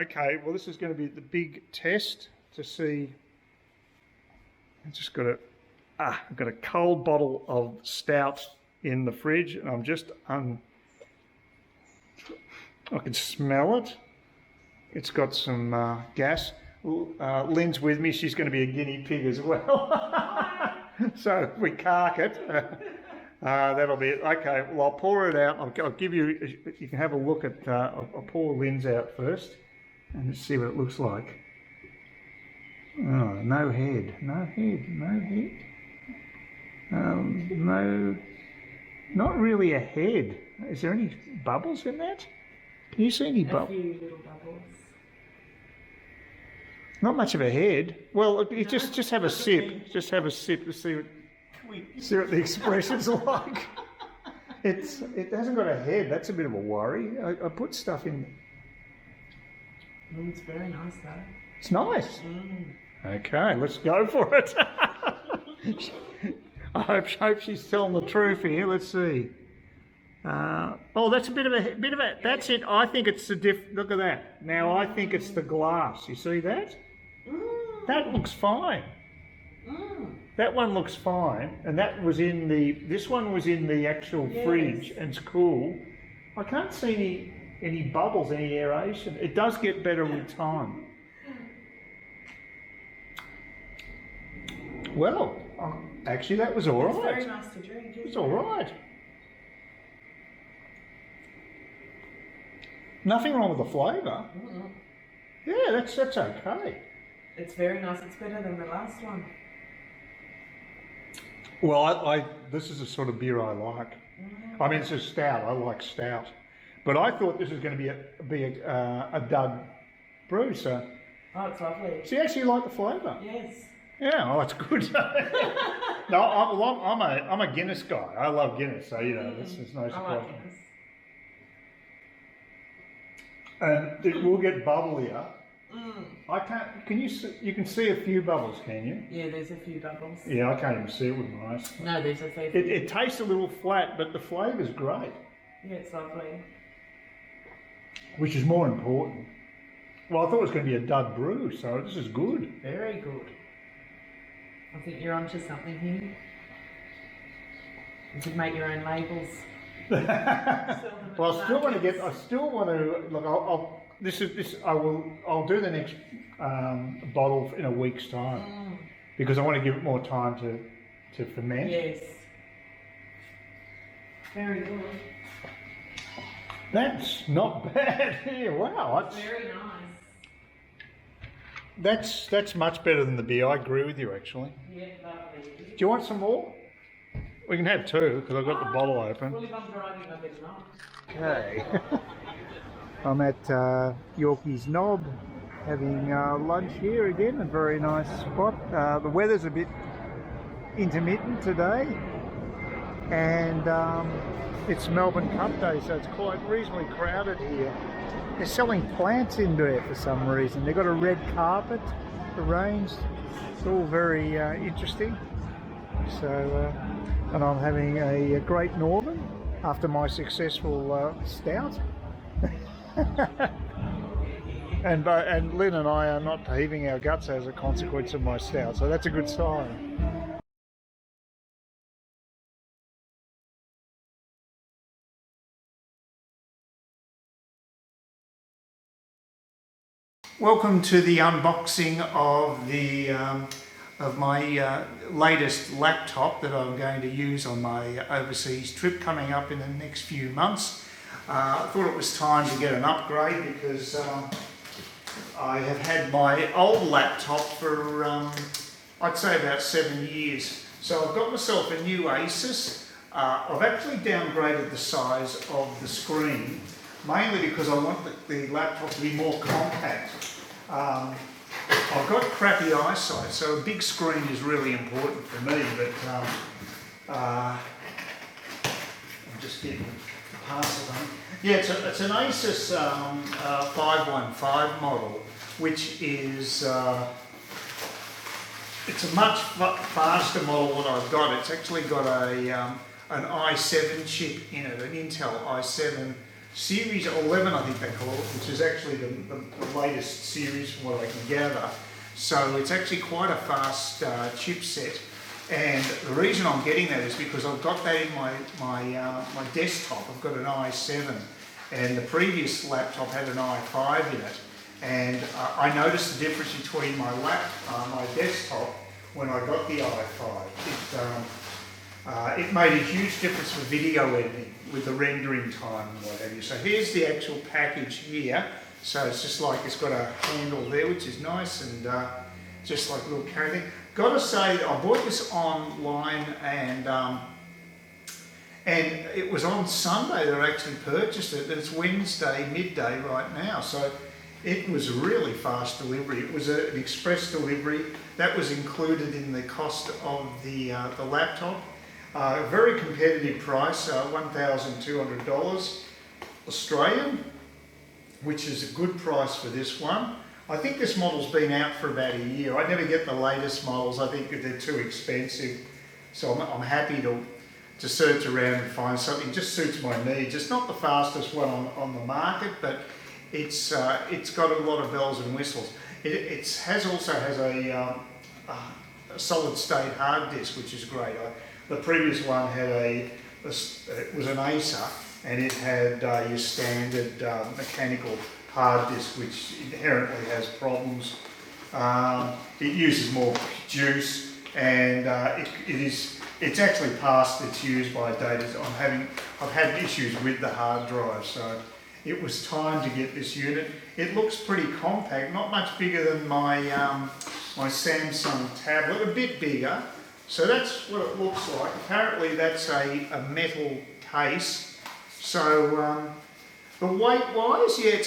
Okay, well this is going to be the big test to see. I've just got I've got a cold bottle of stout in the fridge, and I'm just I can smell it. It's got some gas. Lynn's with me. She's going to be a guinea pig as well. So if we cark it, that'll be it. Okay, well I'll pour it out. I'll give you. You can have a look at. I'll pour Lynn's out first, and let's see what it looks like. Oh, no head, no head, no head. No, not really a head. Is there any bubbles in that? Can you see any bubbles? A few little bubbles. Not much of a head. Well, just have a sip. Just have a sip to see what the expression's like. It hasn't got a head. That's a bit of a worry. I put stuff in. It's very nice though. It's nice. Okay, let's go for it. I hope she's telling the truth here. Let's see. Oh, that's a bit of a. That's it. I think it's the Look at that. Now I think it's the glass. You see that? That looks fine. That one looks fine, and that was in the. This one was in the actual fridge, and it's cool. I can't see any bubbles, any aeration. It does get better with time. Well, actually, that was all right. It's very nice to drink. It's all right. Nothing wrong with the flavour. Yeah, that's okay. It's very nice. It's better than the last one. Well, this is the sort of beer I like. I mean, it's a stout. I like stout, but I thought this was going to be a dud brew. So. Oh, it's lovely. So you actually like the flavour? Yes. Yeah, oh, that's good. No, I'm a Guinness guy. I love Guinness, so you know this is no surprise. I like Guinness. And it will get bubblier. I can't. Can you see? You can see a few bubbles, can you? Yeah, there's a few bubbles. Yeah, I can't even see it with my eyes. No, there's a few. It tastes a little flat, but the flavour's great. Yeah, it's lovely. Which is more important. Well, I thought it was going to be a dud brew, so this is good. Very good. I think you're onto something here. You could make your own labels. Well, I still want to look. I'll do the next bottle in a week's time because I want to give it more time to ferment. Yes. Very good. That's not bad. Yeah, wow. That's very nice. That's much better than the beer. I agree with you, actually. Yeah, lovely. Do you want some more? We can have two because I've got the bottle open. Well, if I'm driving, I better not. Okay. I'm at Yorkie's Knob having lunch here again, a very nice spot. The weather's a bit intermittent today, and it's Melbourne Cup Day, so it's quite reasonably crowded here. They're selling plants in there for some reason. They've got a red carpet arranged. It's all very interesting. So, and I'm having a Great Northern after my successful stout. and Lynn and I are not heaving our guts as a consequence of my stout, so that's a good sign. Welcome to the unboxing of the of my latest laptop that I'm going to use on my overseas trip coming up in the next few months. I thought it was time to get an upgrade because I have had my old laptop for I'd say about 7 years. So I've got myself a new Asus. I've actually downgraded the size of the screen, mainly because I want the laptop to be more compact. I've got crappy eyesight, so a big screen is really important for me, but I'm just getting past it. Yeah, it's an Asus 515 model, which is it's a much faster model than I've got. It's actually got an i7 chip in it, an Intel i7 Series 11, I think they call it, which is actually the latest series from what I can gather. So it's actually quite a fast chipset. And the reason I'm getting that is because I've got that in my desktop. I've got an i7, and the previous laptop had an i5 in it. And I noticed the difference between my desktop when I got the i5. It made a huge difference for video editing with the rendering time and what have you. So here's the actual package here. So it's just like it's got a handle there, which is nice, and just like a little carry thing. Got to say, I bought this online, and it was on Sunday that I actually purchased it. It's Wednesday midday right now, so it was a really fast delivery. It was an express delivery that was included in the cost of the laptop. A very competitive price, $1,200 Australian, which is a good price for this one. I think this model's been out for about a year. I never get the latest models. I think they're too expensive. So I'm happy to search around and find something that just suits my needs. It's not the fastest one on the market, but it's got a lot of bells and whistles. It also has a solid state hard disk, which is great. The previous one had it was an Acer, and it had your standard mechanical hard disk, which inherently has problems. It uses more juice, and it's actually past its use by date. I've had issues with the hard drive, so it was time to get this unit. It looks pretty compact, not much bigger than my Samsung tablet, a bit bigger. So that's what it looks like. Apparently that's a metal case. So the weight-wise, yeah,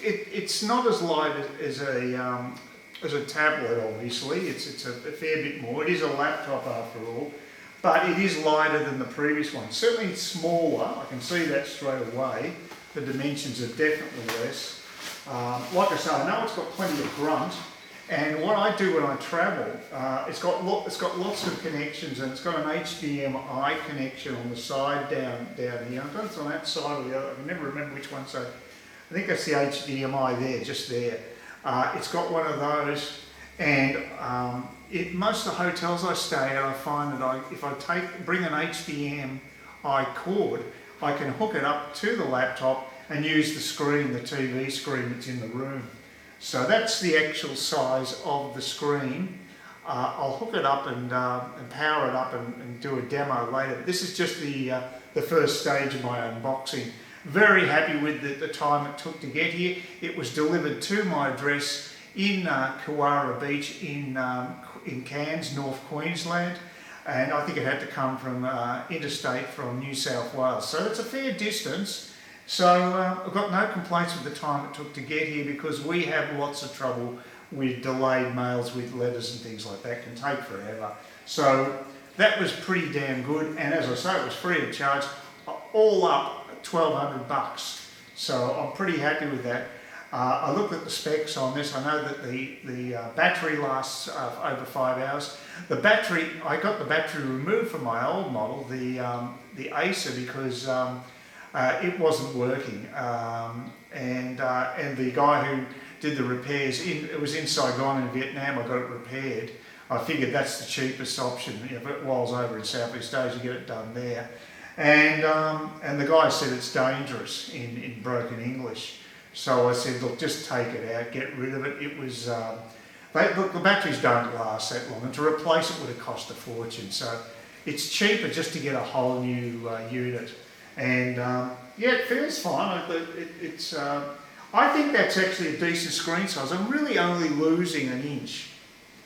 it's not as light as a tablet. Obviously, it's a fair bit more. It is a laptop after all, but it is lighter than the previous one. Certainly it's smaller. I can see that straight away. The dimensions are definitely less. Like I say, I know it's got plenty of grunt. And what I do when I travel, it's got lots of connections, and it's got an HDMI connection on the side down here. I don't know if it's on that side or the other. I can never remember which one. So I think that's the HDMI there, just there. It's got one of those, and most of the hotels I stay at, I find that if I bring an HDMI cord, I can hook it up to the laptop and use the screen, the TV screen that's in the room. So that's the actual size of the screen. I'll hook it up and power it up and do a demo later. This is just the first stage of my unboxing. Very happy with the time it took to get here. It was delivered to my address in Kewara Beach in Cairns, North Queensland. And I think it had to come from interstate from New South Wales. So it's a fair distance. So I've got no complaints with the time it took to get here, because we have lots of trouble with delayed mails with letters and things like that. It can take forever. So that was pretty damn good. And as I say, it was free of charge. All up, $1,200. So I'm pretty happy with that. I looked at the specs on this. I know that the battery lasts over 5 hours. The battery, I got the battery removed from my old model, the Acer, because it wasn't working, and the guy who did the repairs, it was in Saigon in Vietnam. I got it repaired. I figured that's the cheapest option. If it was over in Southeast Asia, get it done there. And the guy said it's dangerous in broken English. So I said, look, just take it out, get rid of it. It was, look, the batteries don't last that long, and to replace it would have cost a fortune. So it's cheaper just to get a whole new unit. And yeah, it feels fine. I think that's actually a decent screen size. I'm really only losing an inch,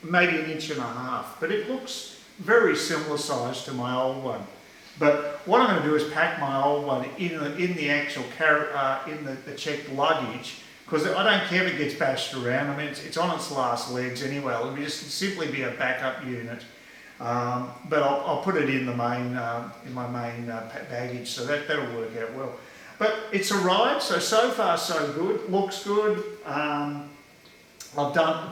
maybe an inch and a half, but it looks very similar size to my old one. But what I'm going to do is pack my old one in the actual the checked luggage, because I don't care if it gets bashed around. I mean, it's on its last legs anyway. It'll just simply be a backup unit. But I'll put it in in my main baggage, so that'll work out well. But it's arrived, so far so good. Looks good. I've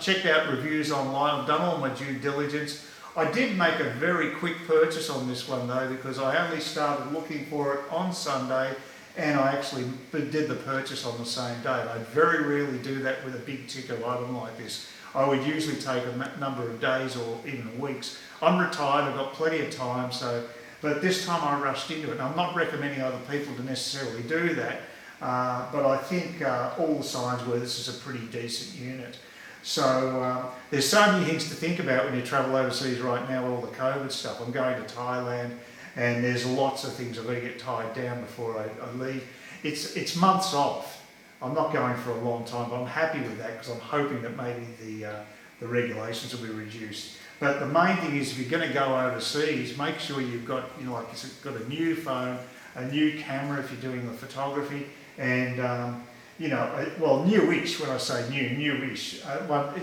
checked out reviews online. I've done all my due diligence. I did make a very quick purchase on this one though, because I only started looking for it on Sunday, and I actually did the purchase on the same day. I very rarely do that with a big ticket item like this. I would usually take a number of days or even weeks. I'm retired, I've got plenty of time, but this time I rushed into it. And I'm not recommending other people to necessarily do that, but I think all the signs were this is a pretty decent unit. So there's so many things to think about when you travel overseas right now with all the COVID stuff. I'm going to Thailand, and there's lots of things I've got to get tied down before I leave. It's months off. I'm not going for a long time, but I'm happy with that because I'm hoping that maybe the regulations will be reduced. But the main thing is if you're going to go overseas, make sure you've got, like you've got a new phone, a new camera if you're doing the photography, and well, newish. When I say newish,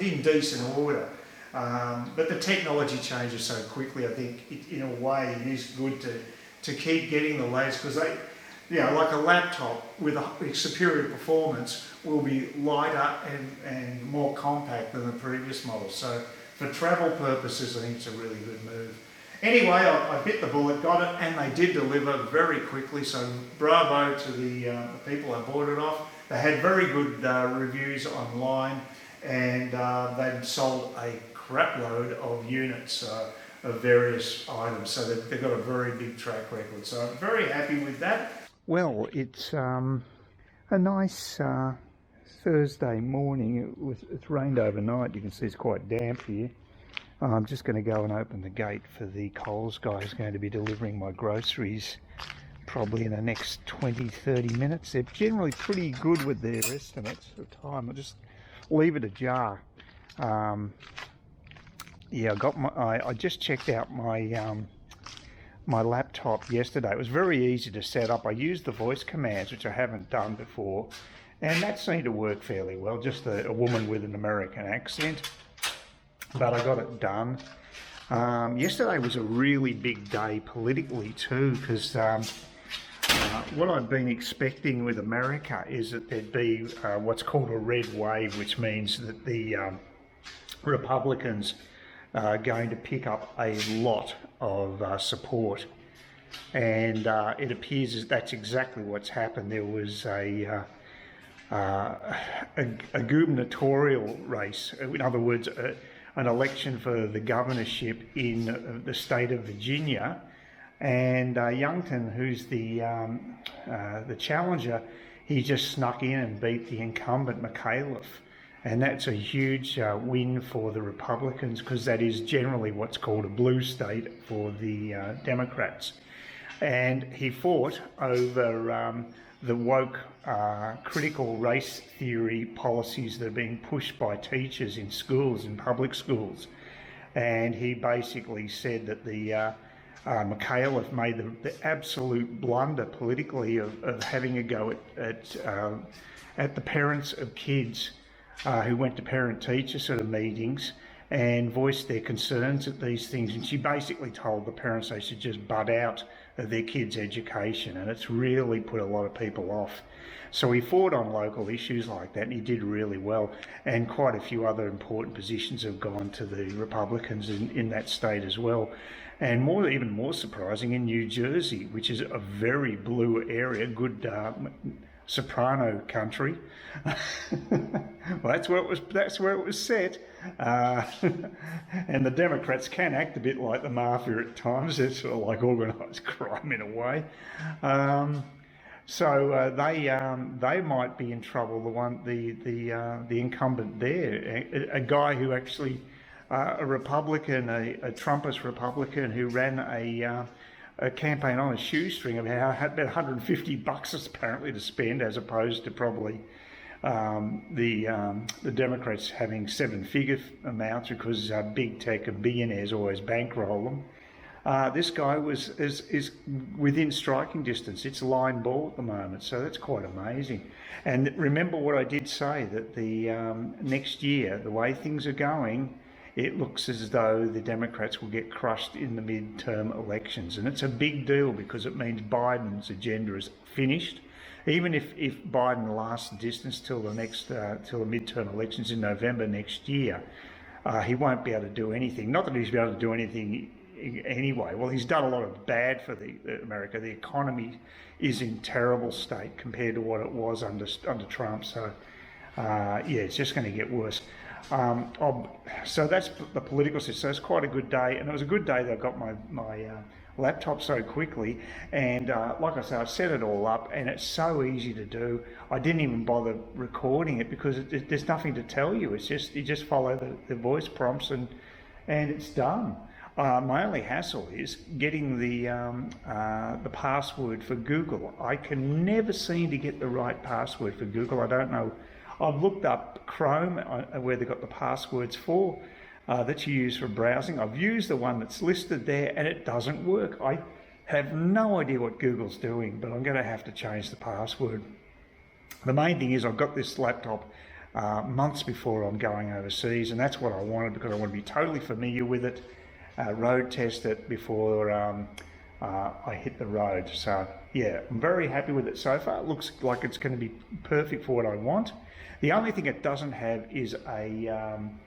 in decent order. But the technology changes so quickly. I think in a way it is good to keep getting the latest, because they, like a laptop with a superior performance will be lighter and more compact than the previous model. So for travel purposes, I think it's a really good move. Anyway, I bit the bullet, got it, and they did deliver very quickly. So bravo to the people I bought it off. They had very good reviews online, and they'd sold a crap load of units of various items. So they've got a very big track record. So I'm very happy with that. Well, it's a nice Thursday morning. It's rained overnight. You can see it's quite damp here. I'm just going to go and open the gate for the Coles guy who's going to be delivering my groceries probably in the next 20-30 minutes. They're generally pretty good with their estimates of time. I'll just leave it ajar. Yeah, I just checked out my my laptop yesterday. It was very easy to set up. I used the voice commands, which I haven't done before, and that seemed to work fairly well. Just a woman with an American accent, but I got it done. Yesterday was a really big day politically too, because what I've been expecting with America is that there'd be what's called a red wave, which means that the Republicans are going to pick up a lot of support, and it appears as that's exactly what's happened. There was a gubernatorial race, in other words, an election for the governorship in the state of Virginia, and Youngton, who's the challenger, he just snuck in and beat the incumbent McAuliffe. And that's a huge win for the Republicans, because that is generally what's called a blue state for the Democrats. And he fought over the woke critical race theory policies that are being pushed by teachers in schools, in public schools. And he basically said that the McAuliffe made the absolute blunder politically of having a go at the parents of kids who went to parent-teacher sort of meetings and voiced their concerns at these things. And she basically told the parents they should just butt out of their kids' education, and it's really put a lot of people off. So he fought on local issues like that, and he did really well. And quite a few other important positions have gone to the Republicans in that state as well. And even more surprising, in New Jersey, which is a very blue area, good soprano country. Well, that's where it was set. And the Democrats can act a bit like the mafia at times. They're sort of like organised crime in a way. So they might be in trouble. The incumbent there, a guy who actually a Republican, a Trumpist Republican who ran a campaign on a shoestring of how had about $150 apparently to spend, as opposed to probably the Democrats having seven-figure amounts, because big tech and billionaires always bankroll them. This guy is within striking distance. It's line ball at the moment, so that's quite amazing. And remember what I did say, that the next year, the way things are going, it looks as though the Democrats will get crushed in the midterm elections. And it's a big deal, because it means Biden's agenda is finished. Even if Biden lasts distance till the midterm elections in November next year, he won't be able to do anything. Not that he's be able to do anything anyway. Well, he's done a lot of bad for America. The economy is in terrible state compared to what it was under Trump. So, yeah, it's just going to get worse. So that's the political system. So it's quite a good day, and it was a good day that I got my laptop so quickly. And like I say, I've set it all up, and it's so easy to do. I didn't even bother recording it because there's nothing to tell you. It's just you just follow the voice prompts, and it's done. My only hassle is getting the password for Google. I can never seem to get the right password for Google. I don't know. I've looked up Chrome where they've got the passwords for that you use for browsing. I've used the one that's listed there and it doesn't work. I have no idea what Google's doing, but I'm going to have to change the password. The main thing is I've got this laptop months before I'm going overseas, and that's what I wanted because I want to be totally familiar with it, road test it before I hit the road. So yeah, I'm very happy with it so far. It looks like it's going to be perfect for what I want. The only thing it doesn't have is an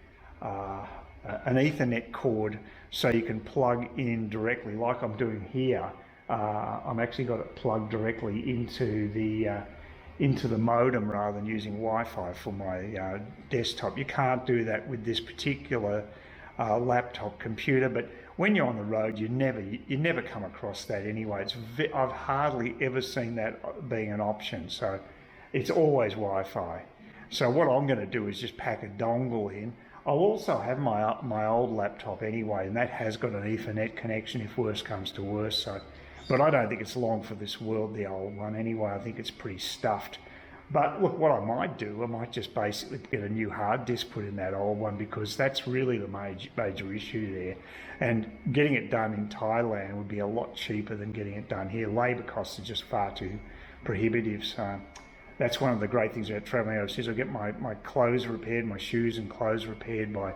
Ethernet cord, so you can plug in directly, like I'm doing here. I'm actually got it plugged directly into the modem rather than using Wi-Fi for my desktop. You can't do that with this particular laptop computer, but when you're on the road, you never come across that anyway. I've hardly ever seen that being an option, so it's always Wi-Fi. So what I'm going to do is just pack a dongle in. I'll also have my old laptop anyway, and that has got an Ethernet connection if worse comes to worse. So, but I don't think it's long for this world, the old one anyway. I think it's pretty stuffed. But look, what I might do, I might just basically get a new hard disk put in that old one, because that's really the major issue there. And getting it done in Thailand would be a lot cheaper than getting it done here. Labour costs are just far too prohibitive. So that's one of the great things about travelling overseas. I get my clothes repaired, my shoes and clothes repaired by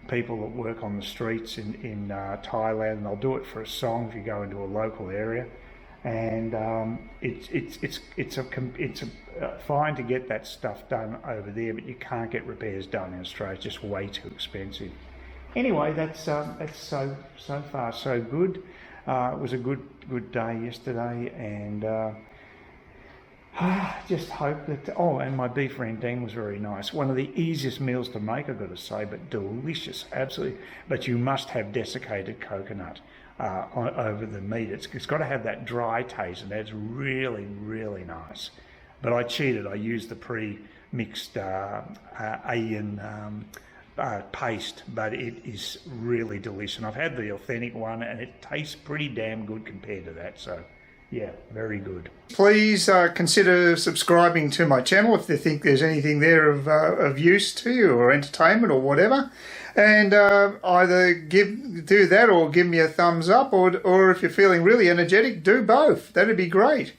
people that work on the streets in Thailand, and they'll do it for a song if you go into a local area. And it's fine to get that stuff done over there, but you can't get repairs done in Australia. It's just way too expensive. Anyway, that's so far so good. It was a good day yesterday, and just hope that. Oh, and my beef rendang was very nice. One of the easiest meals to make, I've got to say, but delicious, absolutely. But you must have desiccated coconut over the meat. It's got to have that dry taste, and that's really, really nice. But I cheated. I used the pre-mixed Asian paste, but it is really delicious. And I've had the authentic one, and it tastes pretty damn good compared to that. So yeah, very good. Please consider subscribing to my channel if you think there's anything there of use to you, or entertainment or whatever. And either do that or give me a thumbs up, or if you're feeling really energetic, do both. That'd be great.